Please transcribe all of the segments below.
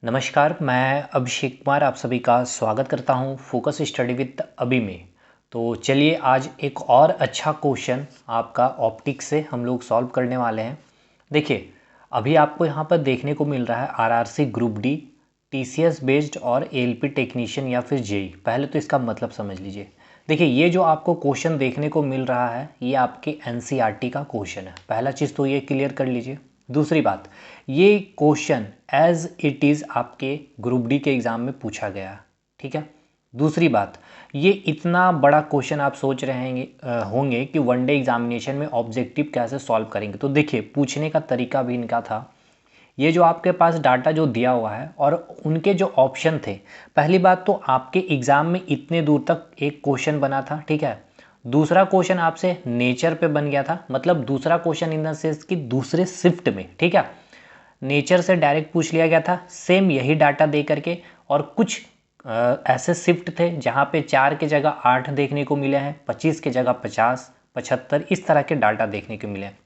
नमस्कार, मैं अभिषेक कुमार आप सभी का स्वागत करता हूं फोकस स्टडी विद अभी में। तो चलिए आज एक और अच्छा क्वेश्चन आपका ऑप्टिक्स से हम लोग सॉल्व करने वाले हैं। देखिए, अभी आपको यहां पर देखने को मिल रहा है RRC group D, TCS based और एएलपी टेक्नीशियन या फिर जेई। पहले तो इसका मतलब समझ लीजिए। देखिए, ये जो आपको क्वेश्चन देखने को मिल रहा है ये आपके एनसीईआरटी का क्वेश्चन है। पहला चीज़ तो ये क्लियर कर लीजिए। दूसरी बात, ये क्वेश्चन एज इट इज़ आपके ग्रुप डी के एग्ज़ाम में पूछा गया, ठीक है। दूसरी बात, ये इतना बड़ा क्वेश्चन आप सोच रहे होंगे कि वनडे एग्जामिनेशन में ऑब्जेक्टिव कैसे सॉल्व करेंगे। तो देखिए, पूछने का तरीका भी इनका था। ये जो आपके पास डाटा जो दिया हुआ है और उनके जो ऑप्शन थे, पहली बात तो आपके एग्ज़ाम में इतने दूर तक एक क्वेश्चन बना था, ठीक है। दूसरा क्वेश्चन आपसे नेचर पे बन गया था, मतलब दूसरा क्वेश्चन इन द सेंस कि दूसरे शिफ्ट में, ठीक है। नेचर से डायरेक्ट पूछ लिया गया था, सेम यही डाटा दे करके। और कुछ ऐसे शिफ्ट थे जहाँ पे 4 के जगह 8 देखने को मिले हैं, 25 के जगह 50, 75 इस तरह के डाटा देखने को मिले हैं।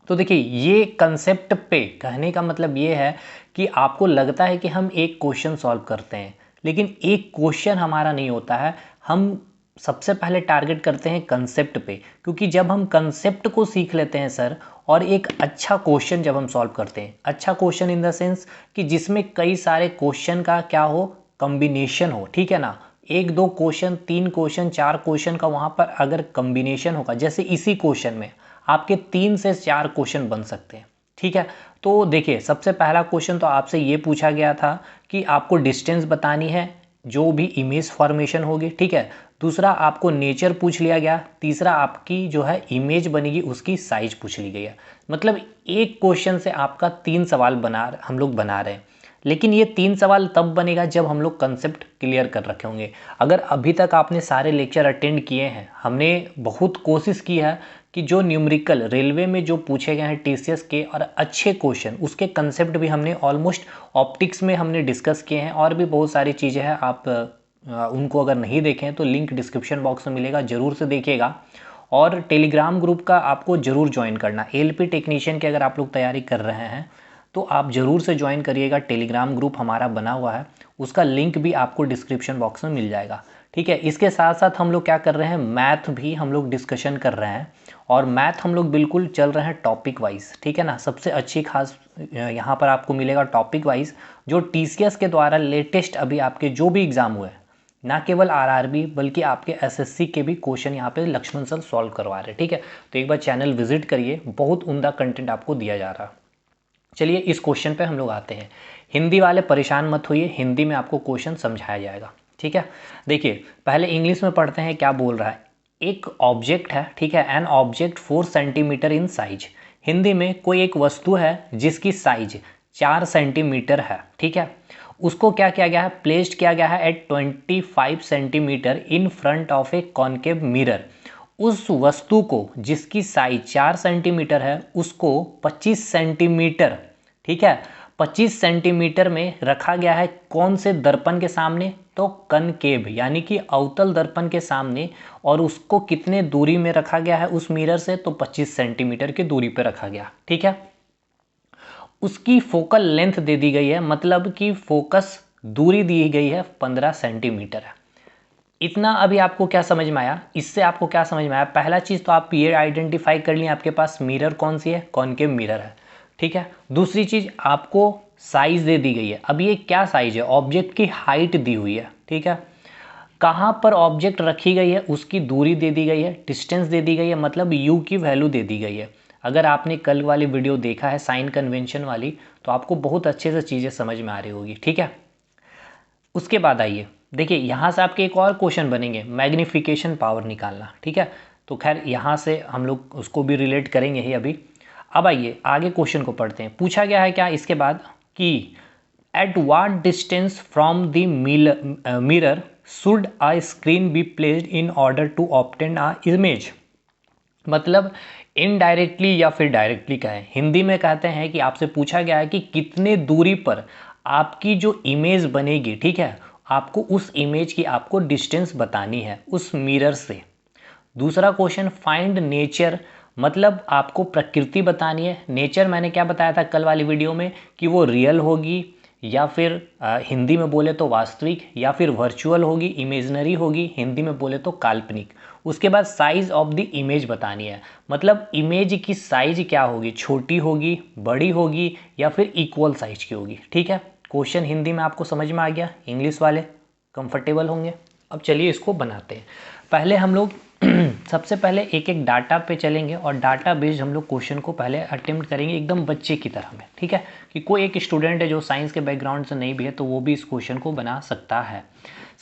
तो देखिए, ये कंसेप्ट पे कहने का मतलब ये है कि आपको लगता है कि हम एक क्वेश्चन सॉल्व करते हैं, लेकिन एक क्वेश्चन हमारा नहीं होता है। हम सबसे पहले टारगेट करते हैं कंसेप्ट पे, क्योंकि जब हम कंसेप्ट को सीख लेते हैं सर, और एक अच्छा क्वेश्चन जब हम सॉल्व करते हैं, अच्छा क्वेश्चन इन द सेंस कि जिसमें कई सारे क्वेश्चन का क्या हो, कम्बिनेशन हो, ठीक है ना। एक दो क्वेश्चन, 3 क्वेश्चन, 4 क्वेश्चन का वहाँ पर अगर कम्बिनेशन होगा, जैसे इसी क्वेश्चन में आपके 3 से 4 क्वेश्चन बन सकते हैं, ठीक है। तो देखिए, सबसे पहला क्वेश्चन तो आपसे ये पूछा गया था कि आपको डिस्टेंस बतानी है जो भी इमेज फॉर्मेशन होगी, ठीक है। दूसरा आपको नेचर पूछ लिया गया। तीसरा आपकी जो है इमेज बनेगी उसकी साइज पूछ ली गई है। मतलब एक क्वेश्चन से आपका 3 सवाल हम लोग बना रहे हैं। लेकिन ये 3 सवाल तब बनेगा जब हम लोग कंसेप्ट क्लियर कर रखे होंगे। अगर अभी तक आपने सारे लेक्चर अटेंड किए हैं, हमने बहुत कोशिश की है कि जो न्यूमेरिकल रेलवे में जो पूछे गए हैं टीसीएस के और अच्छे क्वेश्चन, उसके कंसेप्ट भी हमने ऑलमोस्ट ऑप्टिक्स में हमने डिस्कस किए हैं। और भी बहुत सारी चीज़ें हैं, आप उनको अगर नहीं देखें तो लिंक डिस्क्रिप्शन बॉक्स में मिलेगा, ज़रूर से देखिएगा। और टेलीग्राम ग्रुप का आपको ज़रूर ज्वाइन करना। एएलपी टेक्नीशियन की अगर आप लोग तैयारी कर रहे हैं तो आप ज़रूर से ज्वाइन करिएगा। टेलीग्राम ग्रुप हमारा बना हुआ है, उसका लिंक भी आपको डिस्क्रिप्शन बॉक्स में मिल जाएगा, ठीक है। इसके साथ साथ हम लोग क्या कर रहे हैं, मैथ भी हम लोग डिस्कशन कर रहे हैं। और मैथ हम लोग बिल्कुल चल रहे हैं टॉपिक वाइज, ठीक है ना। सबसे अच्छी खास यहाँ पर आपको मिलेगा टॉपिक वाइज, जो टीसीएस के द्वारा लेटेस्ट अभी आपके जो भी एग्ज़ाम हुए, ना केवल आरआरबी बल्कि आपके एसएससी के भी क्वेश्चन यहाँ पे लक्ष्मण सर सॉल्व करवा रहे हैं, ठीक है। तो एक बार चैनल विजिट करिए, बहुत उम्दा कंटेंट आपको दिया जा रहा है। चलिए इस क्वेश्चन पे हम लोग आते हैं। हिंदी वाले परेशान मत होइए, हिंदी में आपको क्वेश्चन समझाया जाएगा, ठीक है। देखिए, पहले इंग्लिश में पढ़ते हैं क्या बोल रहा है। एक ऑब्जेक्ट है, ठीक है, an object 4 centimetre in size. Hindi में कोई एक वस्तु है जिसकी साइज 4 सेंटीमीटर है, ठीक है। उसको क्या किया गया है, प्लेस्ड किया गया है at 25 centimetre in front of a concave mirror. उस वस्तु को जिसकी साइज 4 सेंटीमीटर है उसको 25 सेंटीमीटर, ठीक है, 25 सेंटीमीटर में रखा गया है कौन से दर्पण के सामने, तो कनकेव यानी कि अवतल दर्पण के सामने। और उसको कितने दूरी में रखा गया है उस मिरर से, तो 25 सेंटीमीटर की दूरी पर रखा गया, ठीक है। उसकी फोकल लेंथ दे दी गई है, मतलब कि फोकस दूरी दी गई है 15 सेंटीमीटर है। इतना अभी आपको क्या समझ में आया, इससे आपको क्या समझ में आया। पहला चीज़ तो आप ये आइडेंटिफाई कर लिए आपके पास मिरर कौन सी है, कॉनकेव मिरर है, ठीक है। दूसरी चीज़ आपको साइज दे दी गई है। अब ये क्या साइज है, ऑब्जेक्ट की हाइट दी हुई है, ठीक है। कहाँ पर ऑब्जेक्ट रखी गई है उसकी दूरी दे दी गई है, डिस्टेंस दे दी गई है, मतलब यू की वैल्यू दे दी गई है। अगर आपने कल वाली वीडियो देखा है साइन कन्वेंशन वाली, तो आपको बहुत अच्छे से चीज़ें समझ में आ रही होगी, ठीक है। उसके बाद आइए, देखिए यहाँ से आपके एक और क्वेश्चन बनेंगे, मैग्नीफिकेशन पावर निकालना, ठीक है। तो खैर यहाँ से हम लोग उसको भी रिलेट करेंगे ही अभी। अब आइए आगे क्वेश्चन को पढ़ते हैं। पूछा गया है क्या इसके बाद कि at what distance from the mirror should a screen be placed in order to obtain a image. मतलब इनडायरेक्टली या फिर डायरेक्टली कहें, हिंदी में कहते हैं कि आपसे पूछा गया है कि कितने दूरी पर आपकी जो इमेज बनेगी, ठीक है, आपको उस इमेज की आपको डिस्टेंस बतानी है उस मिरर से। दूसरा क्वेश्चन, फाइंड नेचर, मतलब आपको प्रकृति बतानी है। नेचर मैंने क्या बताया था कल वाली वीडियो में कि वो रियल होगी या फिर हिंदी में बोले तो वास्तविक, या फिर वर्चुअल होगी, इमेजनरी होगी, हिंदी में बोले तो काल्पनिक। उसके बाद साइज़ ऑफ द इमेज बतानी है, मतलब इमेज की साइज क्या होगी, छोटी होगी, बड़ी होगी, या फिर इक्वल साइज की होगी। ठीक है, क्वेश्चन हिंदी में आपको समझ में आ गया, इंग्लिश वाले कंफर्टेबल होंगे। अब चलिए इसको बनाते हैं। पहले हम लोग सबसे पहले एक एक डाटा पे चलेंगे और डाटा बेस्ड हम लोग क्वेश्चन को पहले अटेम्प्ट करेंगे एकदम बच्चे की तरह में। ठीक है, कि कोई एक स्टूडेंट है जो साइंस के बैकग्राउंड से नहीं भी है तो वो भी इस क्वेश्चन को बना सकता है।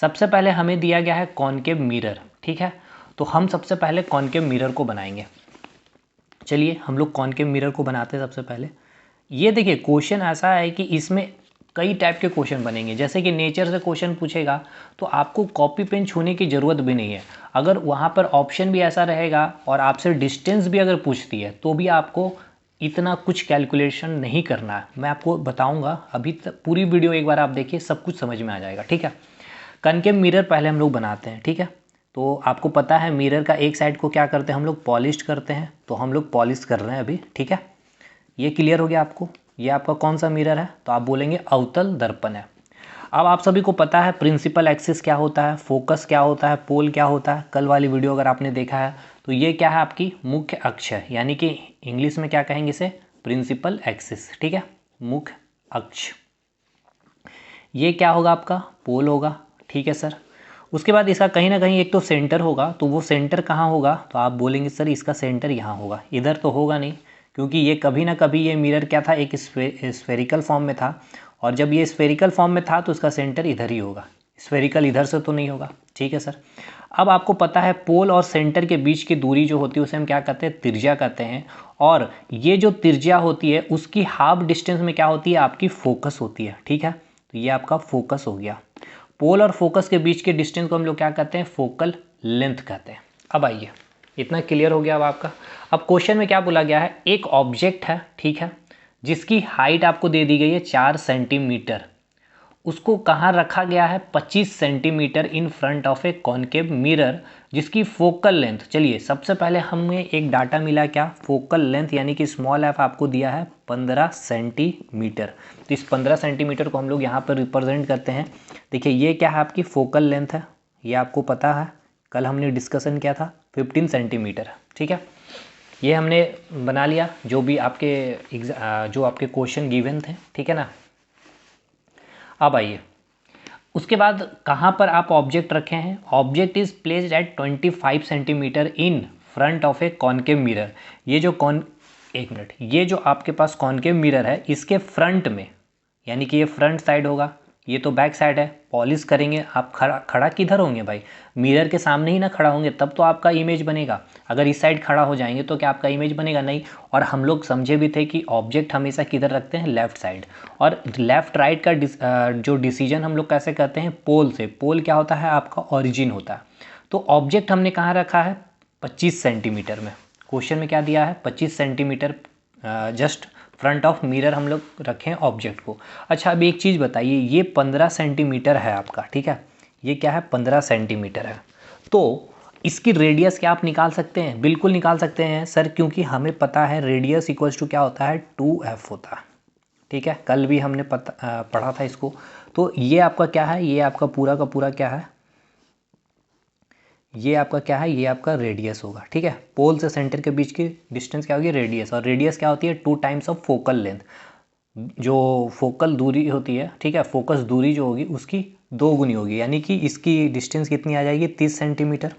सबसे पहले हमें दिया गया है कॉनकेव मिरर। ठीक है, तो हम सबसे पहले कॉनकेव मिरर को बनाएंगे। चलिए हम लोग कॉनकेव मिरर को बनाते हैं। सबसे पहले ये देखिए, क्वेश्चन ऐसा है कि इसमें कई टाइप के क्वेश्चन बनेंगे। जैसे कि नेचर से क्वेश्चन पूछेगा तो आपको कॉपी पेन छूने की ज़रूरत भी नहीं है। अगर वहाँ पर ऑप्शन भी ऐसा रहेगा और आपसे डिस्टेंस भी अगर पूछती है तो भी आपको इतना कुछ कैलकुलेशन नहीं करना है। मैं आपको बताऊंगा, अभी तक पूरी वीडियो एक बार आप देखिए, सब कुछ समझ में आ जाएगा। ठीक है, कनकेव मिरर पहले हम लोग बनाते हैं। ठीक है, तो आपको पता है मिरर का एक साइड को क्या करते हैं हम लोग, पॉलिश करते हैं। तो हम लोग पॉलिश कर रहे हैं अभी। ठीक है, ये क्लियर हो गया आपको। ये आपका कौन सा मिरर है, तो आप बोलेंगे अवतल दर्पण है। अब आप सभी को पता है प्रिंसिपल एक्सिस क्या होता है, फोकस क्या होता है, पोल क्या होता है। कल वाली वीडियो अगर आपने देखा है तो ये क्या है, आपकी मुख्य अक्ष है, यानी कि इंग्लिश में क्या कहेंगे इसे, प्रिंसिपल एक्सिस। ठीक है, मुख्य अक्ष। ये क्या होगा, आपका पोल होगा। ठीक है सर, उसके बाद इसका कहीं ना कहीं एक तो सेंटर होगा, तो वो सेंटर कहाँ होगा, तो आप बोलेंगे सर इसका सेंटर यहाँ होगा। इधर तो होगा नहीं, क्योंकि ये कभी ना कभी ये मिरर क्या था, एक स्फेरिकल फॉर्म में था, और जब ये स्फेरिकल फॉर्म में था तो इसका सेंटर इधर ही होगा। स्फेरिकल इधर से तो नहीं होगा। ठीक है सर, अब आपको पता है पोल और सेंटर के बीच की दूरी जो होती है उसे हम क्या कहते हैं, त्रिज्या कहते हैं। और ये जो त्रिज्या होती है उसकी हाफ डिस्टेंस में क्या होती है, आपकी फोकस होती है। ठीक है, तो ये आपका फोकस हो गया। पोल और फोकस के बीच के डिस्टेंस को हम लोग क्या कहते हैं, फोकल लेंथ कहते हैं। अब आइए, इतना क्लियर हो गया अब आपका। अब क्वेश्चन में क्या बोला गया है, एक ऑब्जेक्ट है, ठीक है, जिसकी हाइट आपको दे दी गई है 4 सेंटीमीटर। उसको कहाँ रखा गया है, 25 centimetre in front of a concave mirror, जिसकी फोकल लेंथ, चलिए सबसे पहले हमें एक डाटा मिला क्या, फोकल लेंथ, यानी कि स्मॉल एफ आपको दिया है 15 सेंटीमीटर। तो इस 15 सेंटीमीटर को हम लोग यहाँ पर रिप्रेजेंट करते हैं। देखिए ये क्या है, आपकी फोकल लेंथ है, ये आपको पता है, कल हमने डिस्कशन किया था, 15 सेंटीमीटर। ठीक है, ये हमने बना लिया जो भी आपके क्वेश्चन गिवन थे। ठीक है ना, अब आइए, उसके बाद कहाँ पर आप ऑब्जेक्ट रखे हैं, object is placed at 25 centimetre in front of a concave mirror. ये जो ये जो आपके पास कॉनकेव मिरर है इसके फ्रंट में, यानी कि ये फ्रंट साइड होगा, ये तो बैक साइड है। पॉलिश करेंगे, आप खड़ा किधर होंगे भाई, मिरर के सामने ही ना खड़ा होंगे, तब तो आपका इमेज बनेगा। अगर इस साइड खड़ा हो जाएंगे तो क्या आपका इमेज बनेगा, नहीं। और हम लोग समझे भी थे कि ऑब्जेक्ट हमेशा किधर रखते हैं, लेफ्ट साइड। और लेफ्ट राइट का जो डिसीजन हम लोग कैसे करते हैं, पोल से। पोल क्या होता है, आपका ऑरिजिन होता है। तो ऑब्जेक्ट हमने कहाँ रखा है, 25 सेंटीमीटर में। क्वेश्चन में क्या दिया है, 25 centimetre just front of mirror हम लोग रखें ऑब्जेक्ट को। अच्छा, अब एक चीज़ बताइए, ये 15 सेंटीमीटर है आपका, ठीक है, ये क्या है, 15 सेंटीमीटर है। तो इसकी रेडियस क्या आप निकाल सकते हैं, बिल्कुल निकाल सकते हैं सर, क्योंकि हमें पता है रेडियस इक्वल्स टू क्या होता है, 2f होता है। ठीक है, कल भी हमने पढ़ा था इसको। तो ये आपका क्या है, ये आपका पूरा का पूरा क्या है, ये आपका क्या है, ये आपका रेडियस होगा। ठीक है, पोल से सेंटर के बीच की डिस्टेंस क्या होगी, रेडियस। और रेडियस क्या होती है, 2 टाइम्स ऑफ फोकल लेंथ। जो फोकल दूरी होती है, ठीक है, फोकस दूरी जो होगी उसकी 2 गुनी होगी, यानी कि इसकी डिस्टेंस कितनी आ जाएगी, 30 सेंटीमीटर।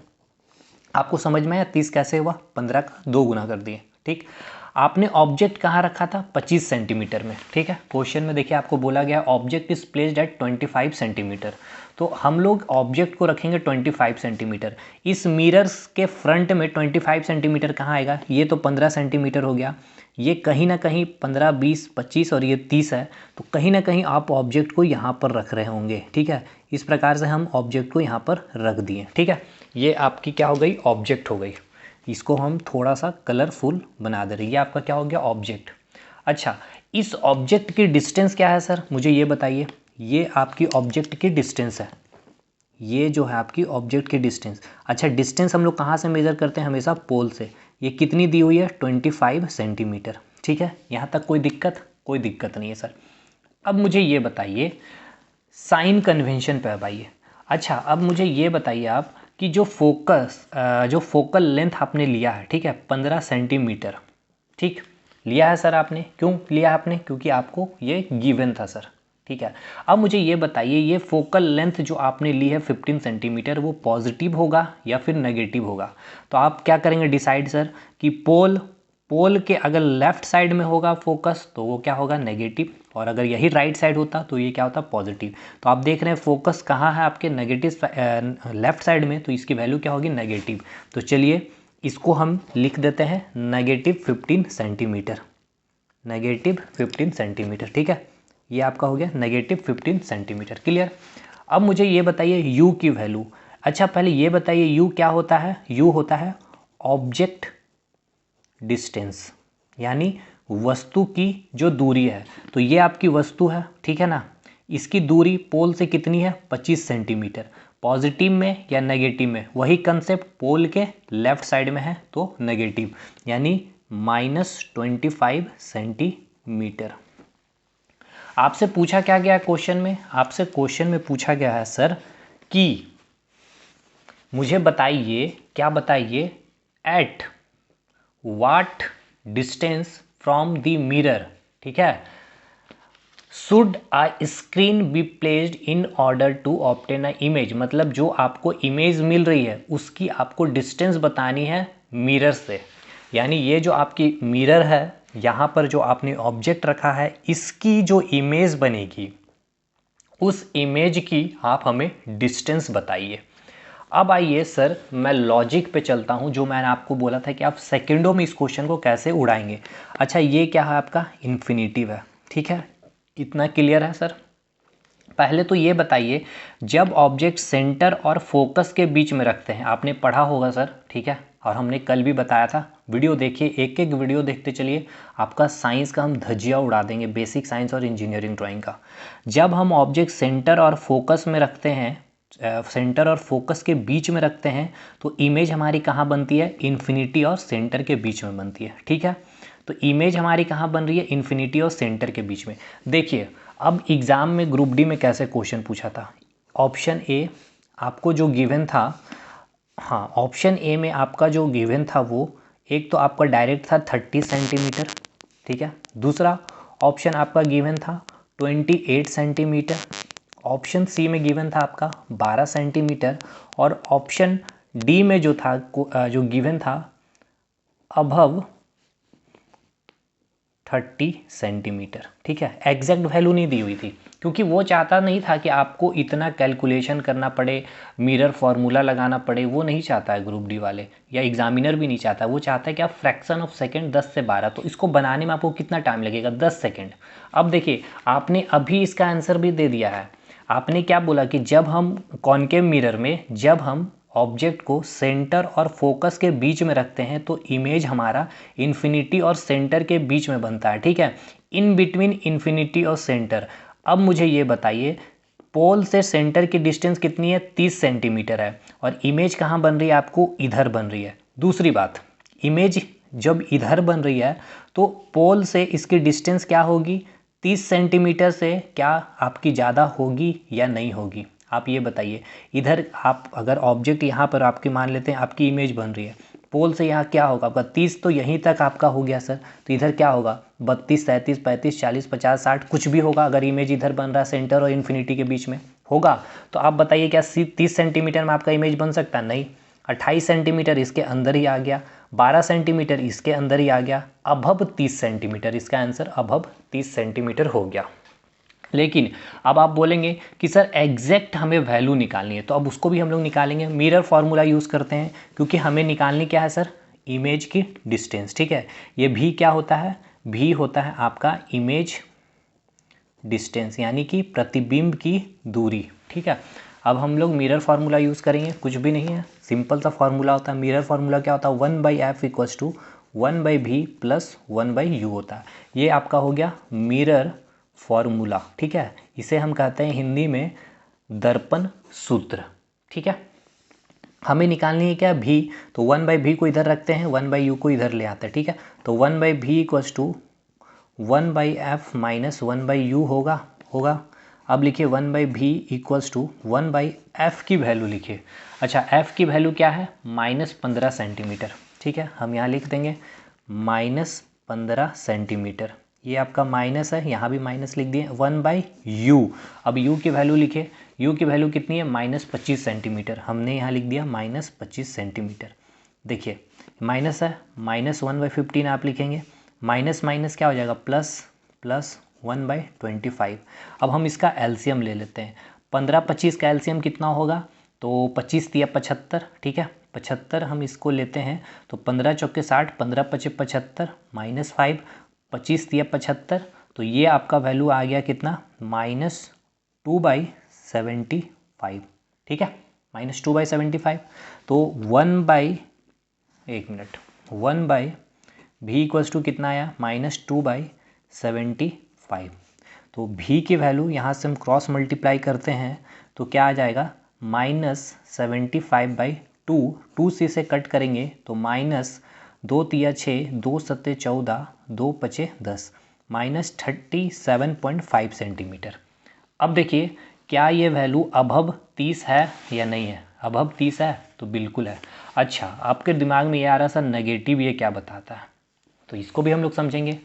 आपको समझ में आया 30 कैसे हुआ, 15 का 2 गुना कर दिए। ठीक, आपने ऑब्जेक्ट कहाँ रखा था, 25 सेंटीमीटर में। ठीक है, क्वेश्चन में देखिए आपको बोला गया object is placed at 25 centimetre. तो हम लोग ऑब्जेक्ट को रखेंगे 25 सेंटीमीटर। इस मिरर्स के फ्रंट में 25 सेंटीमीटर कहाँ आएगा, ये तो 15 सेंटीमीटर हो गया, ये कहीं ना कहीं 15, 20, 25 और ये 30 है, तो कहीं ना कहीं आप ऑब्जेक्ट को यहाँ पर रख रहे होंगे। ठीक है, इस प्रकार से हम ऑब्जेक्ट को यहाँ पर रख दिए। ठीक है, ये आपकी क्या हो गई, ऑब्जेक्ट हो गई। इसको हम थोड़ा सा कलरफुल बना दे रहे हैं, ये आपका क्या हो गया, ऑब्जेक्ट। अच्छा, इस ऑब्जेक्ट की डिस्टेंस क्या है सर, मुझे ये बताइए। ये आपकी ऑब्जेक्ट की डिस्टेंस है, ये जो है आपकी ऑब्जेक्ट की डिस्टेंस। अच्छा, डिस्टेंस हम लोग कहाँ से मेज़र करते हैं, हमेशा पोल से। ये कितनी दी हुई है, 25 सेंटीमीटर। ठीक है, यहाँ तक कोई दिक्कत नहीं है सर। अब मुझे ये बताइए साइन कन्वेंशन पे अब आइए। अच्छा, अब मुझे ये बताइए आप कि जो फोकल लेंथ आपने लिया है, ठीक है, 15 सेंटीमीटर, ठीक लिया है सर आपने। क्यों लिया है आपने? क्योंकि आपको ये गिवन था सर, ठीक है। अब मुझे ये बताइए ये फोकल लेंथ जो आपने ली है 15 सेंटीमीटर, वो पॉजिटिव होगा या फिर नेगेटिव होगा? तो आप क्या करेंगे डिसाइड सर कि पोल के अगर लेफ्ट साइड में होगा फोकस तो वो क्या होगा? नेगेटिव, और अगर यही राइट साइड होता तो ये क्या होता? पॉजिटिव। तो आप देख रहे हैं फोकस कहाँ है आपके? नेगेटिव लेफ्ट साइड में, तो इसकी वैल्यू क्या होगी? नेगेटिव। तो चलिए इसको हम लिख देते हैं नेगेटिव 15 सेंटीमीटर, नेगेटिव 15 सेंटीमीटर, ठीक है। ये आपका हो गया नेगेटिव 15 सेंटीमीटर। क्लियर? अब मुझे ये बताइए यू की वैल्यू। अच्छा पहले ये बताइए यू क्या होता है? यू होता है ऑब्जेक्ट डिस्टेंस, यानी वस्तु की जो दूरी है। तो ये आपकी वस्तु है, ठीक है ना, इसकी दूरी पोल से कितनी है? 25 सेंटीमीटर। पॉजिटिव में या नेगेटिव में? वही कंसेप्ट, पोल के लेफ्ट साइड में है तो नेगेटिव, यानी -25 सेंटीमीटर। आपसे पूछा क्या गया क्वेश्चन में? आपसे क्वेश्चन में पूछा गया है सर कि मुझे बताइए, क्या बताइए, at what distance from the mirror, ठीक है, should a screen be placed in order to obtain a image. मतलब जो आपको इमेज मिल रही है उसकी आपको डिस्टेंस बतानी है मिरर से। यानी ये जो आपकी मिरर है, यहाँ पर जो आपने ऑब्जेक्ट रखा है, इसकी जो इमेज बनेगी उस इमेज की आप हमें डिस्टेंस बताइए। अब आइए सर मैं लॉजिक पे चलता हूँ, जो मैंने आपको बोला था कि आप सेकंडों में इस क्वेश्चन को कैसे उड़ाएंगे। अच्छा ये क्या है? आपका इन्फिनिटिव है, ठीक है, इतना क्लियर है सर। पहले तो ये बताइए जब ऑब्जेक्ट सेंटर और फोकस के बीच में रखते हैं, आपने पढ़ा होगा सर, ठीक है, और हमने कल भी बताया था। वीडियो देखिए, एक एक वीडियो देखते चलिए, आपका साइंस का हम धजिया उड़ा देंगे, बेसिक साइंस और इंजीनियरिंग ड्राइंग का। जब हम ऑब्जेक्ट सेंटर और फोकस में रखते हैं, सेंटर और फोकस के बीच में रखते हैं, तो इमेज हमारी कहाँ बनती है? इन्फिनिटी और सेंटर के बीच में बनती है, ठीक है। तो इमेज हमारी कहाँ बन रही है? इन्फिनिटी और सेंटर के बीच में। देखिए अब एग्ज़ाम में ग्रुप डी में कैसे क्वेश्चन पूछा था। ऑप्शन ए आपको जो गिवन था, हाँ ऑप्शन ए में आपका जो गिवन था वो एक तो आपका डायरेक्ट था 30 सेंटीमीटर, ठीक है। दूसरा ऑप्शन आपका गिवन था 28 सेंटीमीटर। ऑप्शन सी में गिवन था आपका 12 सेंटीमीटर। और ऑप्शन डी में जो था जो गिवन था अबव 30 सेंटीमीटर, ठीक है। एग्जैक्ट वैल्यू नहीं दी हुई थी, क्योंकि वो चाहता नहीं था कि आपको इतना कैलकुलेशन करना पड़े, मिरर फार्मूला लगाना पड़े, वो नहीं चाहता है ग्रुप डी वाले, या एग्जामिनर भी नहीं चाहता। वो चाहता है कि आप फ्रैक्शन ऑफ सेकंड 10 से 12, तो इसको बनाने में आपको कितना टाइम लगेगा? 10 सेकंड। अब देखिए आपने अभी इसका आंसर भी दे दिया है। आपने क्या बोला कि जब हम कॉनकेव मिरर में जब हम ऑब्जेक्ट को सेंटर और फोकस के बीच में रखते हैं तो इमेज हमारा इन्फिनिटी और सेंटर के बीच में बनता है, ठीक है, इन बिटवीन इन्फिनिटी और सेंटर। अब मुझे ये बताइए पोल से सेंटर की डिस्टेंस कितनी है? 30 सेंटीमीटर है, और इमेज कहाँ बन रही है? आपको इधर बन रही है। दूसरी बात, इमेज जब इधर बन रही है तो पोल से इसकी डिस्टेंस क्या होगी? 30 सेंटीमीटर से क्या आपकी ज़्यादा होगी या नहीं होगी? आप ये बताइए। इधर आप अगर ऑब्जेक्ट यहाँ पर आपकी मान लेते हैं, आपकी इमेज बन रही है, पोल से यहाँ क्या होगा आपका? 30 तो यहीं तक आपका हो गया सर, तो इधर क्या होगा? 32, 37, 35, 40, 50, 60 कुछ भी होगा। अगर इमेज इधर बन रहा है सेंटर और इन्फिनिटी के बीच में होगा, तो आप बताइए क्या 30 सेंटीमीटर में आपका इमेज बन सकता है? नहीं। 28 सेंटीमीटर इसके अंदर ही आ गया, 12 सेंटीमीटर इसके अंदर ही आ गया, अबव 30 सेंटीमीटर। इसका आंसर अबव 30 सेंटीमीटर हो गया। लेकिन अब आप बोलेंगे कि सर एग्जैक्ट हमें वैल्यू निकालनी है, तो अब उसको भी हम लोग निकालेंगे। मिरर फार्मूला यूज़ करते हैं, क्योंकि हमें निकालनी क्या है सर? इमेज की डिस्टेंस, ठीक है। ये भी क्या होता है? भी होता है आपका इमेज डिस्टेंस, यानी कि प्रतिबिंब की दूरी, ठीक है। अब हम लोग मिरर फार्मूला यूज़ करेंगे, कुछ भी नहीं है, सिंपल सा फार्मूला होता है। मिरर फार्मूला क्या होता है? 1/f equals to 1/v plus 1/u होता है। ये आपका हो गया मिरर फॉर्मूला, ठीक है। इसे हम कहते हैं हिंदी में दर्पण सूत्र, ठीक है। हमें निकालनी है क्या? भी, तो 1/v को इधर रखते हैं, 1/u को इधर ले आते हैं, ठीक है। तो 1/v equals to 1/f minus 1/u होगा, होगा। अब लिखिए 1/v इक्वल्स टू 1/f की वैल्यू लिखिए। अच्छा, f की वैल्यू क्या है? -15 सेंटीमीटर। ठीक है, हम यहाँ लिख देंगे -15 सेंटीमीटर। ये आपका माइनस है, यहाँ भी माइनस लिख दिए। 1/u। अब u की वैल्यू लिखिए। u की वैल्यू कितनी है? -25 सेंटीमीटर। हमने यहाँ लिख दिया -25 सेंटीमीटर। देखिए माइनस है, -1/15 आप लिखेंगे। माइनस माइनस क्या हो जाएगा? Plus, plus 1/25। अब हम इसका एलसीएम ले लेते हैं। 15-25 का एलसीएम कितना होगा? तो 25 तिया 75। ठीक है, 75 हम इसको लेते हैं तो 15 चौके 60, 15 × 5 = 75 -5, 25 तिया 75। तो ये आपका वैल्यू आ गया कितना? -2/75। ठीक है, -2/75। तो 1/v इक्वल्स टू कितना आया? -2/75। तो v की वैल्यू यहाँ से हम क्रॉस मल्टीप्लाई करते हैं तो क्या आ जाएगा? -75/2। 2 से इसे कट करेंगे तो -2 तिया 6, 2 सत्ते 14, 2 पचे 10, -37.5 सेंटीमीटर। अब देखिए क्या ये वैल्यू अबव 30 है या नहीं है? अबव 30 है तो बिल्कुल है। अच्छा, आपके दिमाग में ये आ रहा सर नेगेटिव ये क्या बताता है? तो इसको भी हम लोग समझेंगे।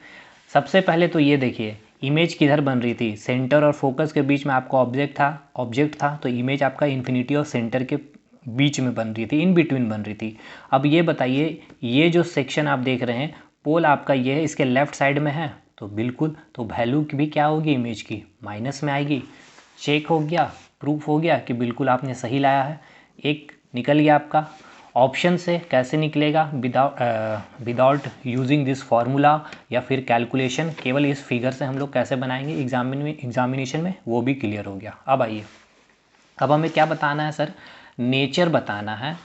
सबसे पहले तो ये देखिए इमेज किधर बन रही थी? सेंटर और फोकस के बीच में आपका ऑब्जेक्ट था तो इमेज आपका इन्फिनिटी और सेंटर के बीच में बन रही थी, इन बिटवीन बन रही थी। अब ये बताइए ये जो सेक्शन आप देख रहे हैं, पोल आपका ये है, इसके लेफ्ट साइड में है तो बिल्कुल, तो वैल्यू भी क्या होगी इमेज की? माइनस में आएगी। चेक हो गया, प्रूफ हो गया कि बिल्कुल आपने सही लाया है। एक निकल गया आपका। ऑप्शन से कैसे निकलेगा? विदाउट यूजिंग दिस फार्मूला या फिर कैलकुलेशन, केवल इस फिगर से हम लोग कैसे बनाएंगे एग्जामिनेशन में, वो भी क्लियर हो गया। अब आइए, अब हमें क्या बताना है सर? नेचर बताना है।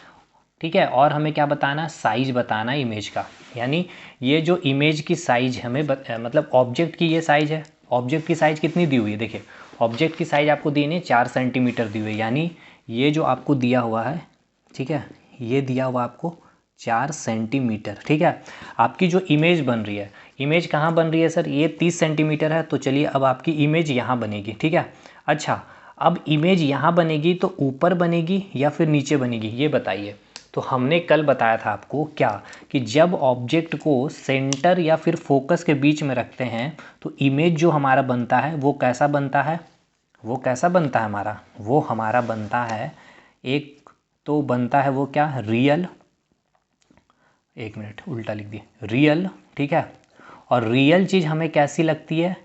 ठीक है, और हमें क्या बताना है? साइज बताना है इमेज का। यानी ये जो इमेज की साइज हमें मतलब ऑब्जेक्ट की ये साइज है। ऑब्जेक्ट की साइज कितनी दी हुई है? देखिए ऑब्जेक्ट की साइज आपको दी नहीं, 4 सेंटीमीटर दी हुई है। यानी ये जो आपको दिया हुआ है, ठीक है, ये दिया हुआ आपको 4 सेंटीमीटर। ठीक है, आपकी जो इमेज बन रही है, इमेज कहाँ बन रही है सर? ये 30 सेंटीमीटर है तो चलिए अब आपकी इमेज यहाँ बनेगी। ठीक है, अच्छा अब इमेज यहाँ बनेगी तो ऊपर बनेगी या फिर नीचे बनेगी, ये बताइए। तो हमने कल बताया था आपको क्या, कि जब ऑब्जेक्ट को सेंटर या फिर फोकस के बीच में रखते हैं तो इमेज जो हमारा बनता है वो कैसा बनता है? वो कैसा बनता है हमारा? वो हमारा बनता है, एक तो बनता है वो क्या? रियल। एक मिनट, उल्टा लिख दिए, रियल। ठीक है, और रियल चीज़ हमें कैसी लगती है?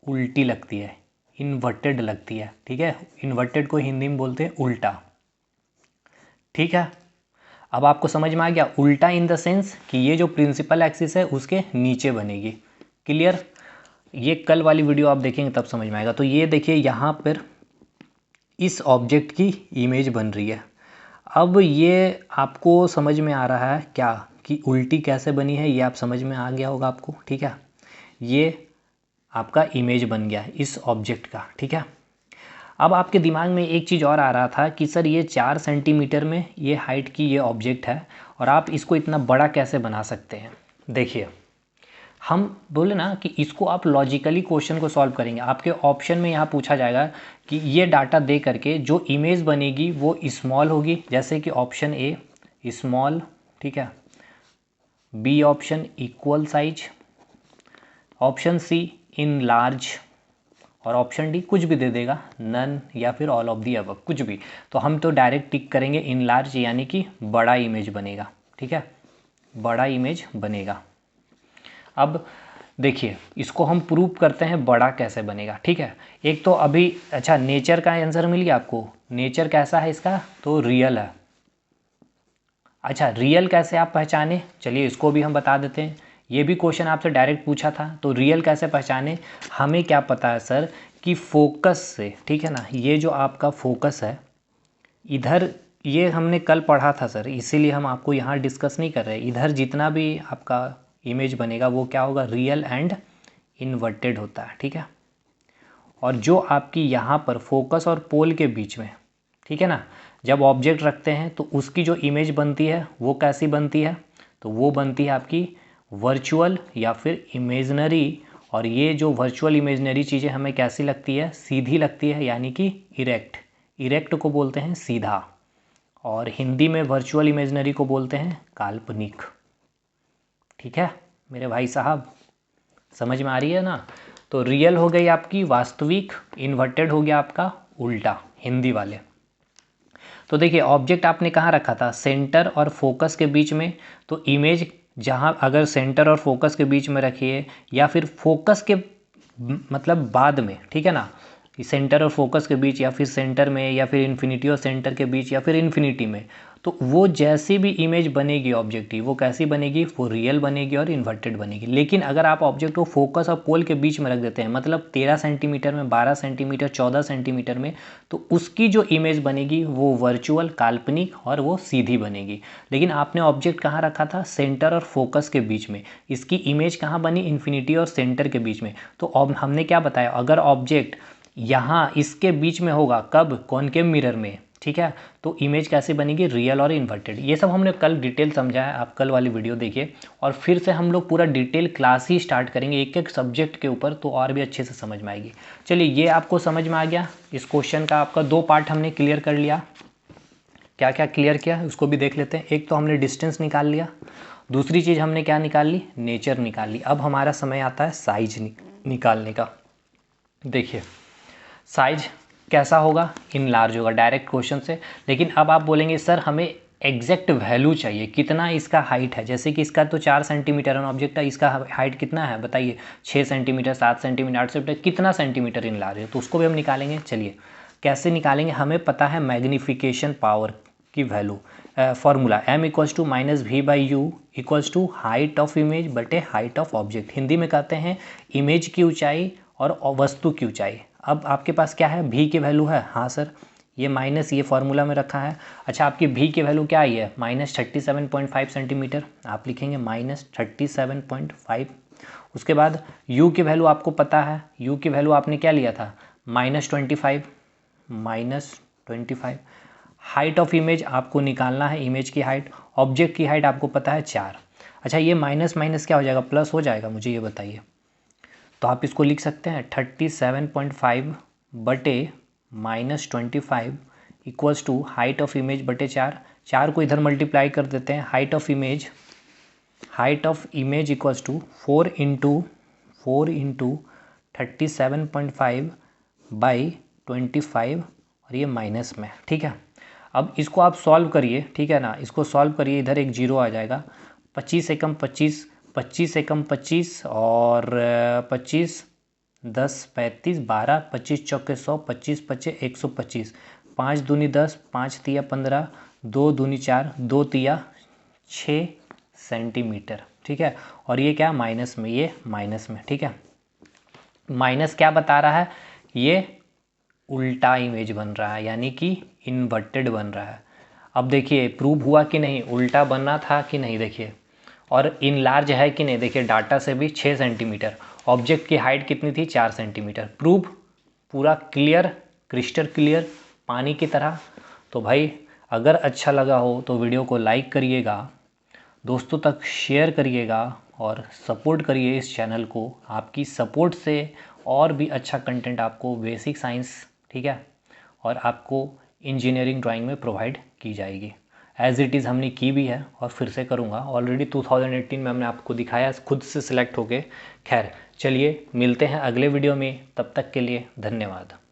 उल्टी लगती है, इन्वर्टेड लगती है। ठीक है, इन्वर्टेड को हिंदी में बोलते हैं उल्टा। ठीक है, अब आपको समझ में आ गया? उल्टा इन द सेंस कि ये जो प्रिंसिपल एक्सिस है उसके नीचे बनेगी। क्लियर? ये कल वाली वीडियो आप देखेंगे तब समझ में आएगा। तो ये देखिए यहाँ पर इस ऑब्जेक्ट की इमेज बन रही है। अब ये आपको समझ में आ रहा है क्या कि उल्टी कैसे बनी है? ये आप समझ में आ गया होगा आपको। ठीक है, ये आपका इमेज बन गया इस ऑब्जेक्ट का। ठीक है, अब आपके दिमाग में एक चीज़ और आ रहा था कि सर ये 4 सेंटीमीटर में ये हाइट की ये ऑब्जेक्ट है और आप इसको इतना बड़ा कैसे बना सकते हैं? देखिए हम बोले ना कि इसको आप लॉजिकली क्वेश्चन को सॉल्व करेंगे। आपके ऑप्शन में यहाँ पूछा जाएगा कि ये डाटा दे करके जो इमेज बनेगी वो स्मॉल होगी, जैसे कि ऑप्शन ए स्मॉल, ठीक है, B option equal size, option C enlarged, और ऑप्शन डी कुछ भी दे देगा, नन या फिर ऑल ऑफ दी अबव, कुछ भी। तो हम तो डायरेक्ट टिक करेंगे इन लार्ज, यानी कि बड़ा इमेज बनेगा। ठीक है, बड़ा इमेज बनेगा। अब देखिए इसको हम प्रूव करते हैं बड़ा कैसे बनेगा। ठीक है, एक तो अभी अच्छा नेचर का आंसर मिल गया आपको। नेचर कैसा है इसका? तो रियल है। अच्छा रियल कैसे आप पहचाने? चलिए इसको भी हम बता देते हैं। ये भी क्वेश्चन आपसे डायरेक्ट पूछा था, तो रियल कैसे पहचाने? हमें क्या पता है सर कि फोकस से, ठीक है ना, ये जो आपका फोकस है इधर, ये हमने कल पढ़ा था सर, इसीलिए हम आपको यहाँ डिस्कस नहीं कर रहे। इधर जितना भी आपका इमेज बनेगा वो क्या होगा? रियल एंड इन्वर्टेड होता है। ठीक है, और जो आपकी यहाँ पर फोकस और पोल के बीच में, ठीक है ना, जब ऑब्जेक्ट रखते हैं तो उसकी जो इमेज बनती है वो कैसी बनती है? तो वो बनती है आपकी वर्चुअल या फिर इमेजनरी और ये जो वर्चुअल इमेजनरी चीज़ें हमें कैसी लगती है, सीधी लगती है, यानी कि इरेक्ट। इरेक्ट को बोलते हैं सीधा, और हिंदी में वर्चुअल इमेजनरी को बोलते हैं काल्पनिक। ठीक है मेरे भाई साहब, समझ में आ रही है ना। तो रियल हो गई आपकी वास्तविक, इन्वर्टेड हो गया आपका उल्टा, हिंदी वाले। तो देखिए ऑब्जेक्ट आपने कहाँ रखा था, सेंटर और फोकस के बीच में। तो इमेज जहाँ अगर सेंटर और फोकस के बीच में रखिए, या फिर फोकस के मतलब बाद में, ठीक है ना, सेंटर और फोकस के बीच, या फिर सेंटर में, या फिर इन्फिनिटी और सेंटर के बीच, या फिर इन्फिनिटी में, तो वो जैसी भी इमेज बनेगी ऑब्जेक्ट की, वो कैसी बनेगी, वो रियल बनेगी और इन्वर्टेड बनेगी। लेकिन अगर आप ऑब्जेक्ट को फोकस और पोल के बीच में रख देते हैं, मतलब 13 सेंटीमीटर में, 12 सेंटीमीटर, 14 सेंटीमीटर में, तो उसकी जो इमेज बनेगी वो वर्चुअल, काल्पनिक और वो सीधी बनेगी। लेकिन आपने ऑब्जेक्ट कहाँ रखा था, सेंटर और फोकस के बीच में, इसकी इमेज कहाँ बनी, इन्फिनिटी और सेंटर के बीच में। तो हमने क्या बताया, अगर ऑब्जेक्ट यहाँ इसके बीच में होगा, कब, कॉनकेव मिरर में, ठीक है, तो इमेज कैसे बनेगी, रियल और इन्वर्टेड। ये सब हमने कल डिटेल समझा है, आप कल वाली वीडियो देखिए। और फिर से हम लोग पूरा डिटेल क्लास ही स्टार्ट करेंगे एक एक सब्जेक्ट के ऊपर, तो और भी अच्छे से समझ में आएगी। चलिए ये आपको समझ में आ गया। इस क्वेश्चन का आपका 2 पार्ट हमने क्लियर कर लिया। क्या क्या क्लियर किया उसको भी देख लेते हैं। एक तो हमने डिस्टेंस निकाल लिया, दूसरी चीज़ हमने क्या निकाल ली, नेचर निकाल ली। अब हमारा समय आता है साइज निकालने का। देखिए साइज कैसा होगा, इन लार्ज होगा, डायरेक्ट क्वेश्चन से। लेकिन अब आप बोलेंगे सर हमें एग्जैक्ट वैल्यू चाहिए, कितना इसका हाइट है। जैसे कि इसका तो 4 सेंटीमीटर ऑब्जेक्ट है, इसका हाइट कितना है बताइए, 6 सेंटीमीटर, 7 सेंटीमीटर, 8 सेंटीमीटर, कितना सेंटीमीटर इन लार्ज है, तो उसको भी हम निकालेंगे। चलिए कैसे निकालेंगे, हमें पता है मैग्नीफिकेशन पावर की value, formula m equals to minus v by u equals to height of image बटे हाइट ऑफ ऑब्जेक्ट। हिंदी में कहते हैं इमेज की ऊंचाई और वस्तु की ऊंचाई। अब आपके पास क्या है, v की वैल्यू है, हाँ सर, ये माइनस ये फॉर्मूला में रखा है। अच्छा आपकी v की वैल्यू क्या आई है, -37.5 सेंटीमीटर, आप लिखेंगे -37.5। उसके बाद u की वैल्यू आपको पता है, u की वैल्यू आपने क्या लिया था, -25। हाइट ऑफ इमेज आपको निकालना है, इमेज की हाइट, ऑब्जेक्ट की हाइट आपको पता है 4। अच्छा ये माइनस माइनस क्या हो जाएगा, प्लस हो जाएगा, मुझे ये बताइए। तो आप इसको लिख सकते हैं 37.5 बटे -25 equals to height of image बटे 4। 4 को इधर मल्टीप्लाई कर देते हैं, height of image equals to 4 into 37.5 by 25, और ये माइनस में, ठीक है। अब इसको आप सॉल्व करिए, ठीक है ना, इसको सॉल्व करिए, इधर एक जीरो आ जाएगा, 25 एकम 25, 25 एकम 25, और 25, 10, 35, 12, 25 चौके 100, 25 पचे 125, 5 दूनी 10, 5 तिया 15, 2 दूनी 4, 2 तिया 6 सेंटीमीटर, ठीक है। और ये क्या माइनस में, ये माइनस में, ठीक है। माइनस क्या बता रहा है, ये उल्टा इमेज बन रहा है, यानी कि इन्वर्टेड बन रहा है। अब देखिए प्रूव हुआ कि नहीं, उल्टा बनना था कि नहीं, देखिए, और इन लार्ज है कि नहीं, देखिए डाटा से भी 6 सेंटीमीटर, ऑब्जेक्ट की हाइट कितनी थी, 4 सेंटीमीटर। प्रूव पूरा क्लियर, क्रिस्टल क्लियर, पानी की तरह। तो भाई अगर अच्छा लगा हो तो वीडियो को लाइक करिएगा, दोस्तों तक शेयर करिएगा, और सपोर्ट करिए इस चैनल को। आपकी सपोर्ट से और भी अच्छा कंटेंट आपको बेसिक साइंस, ठीक है, और आपको इंजीनियरिंग ड्राइंग में प्रोवाइड की जाएगी। एज़ इट इज़ हमने की भी है और फिर से करूँगा, ऑलरेडी 2018 में हमने आपको दिखाया खुद से सिलेक्ट होके। खैर चलिए मिलते हैं अगले वीडियो में, तब तक के लिए धन्यवाद।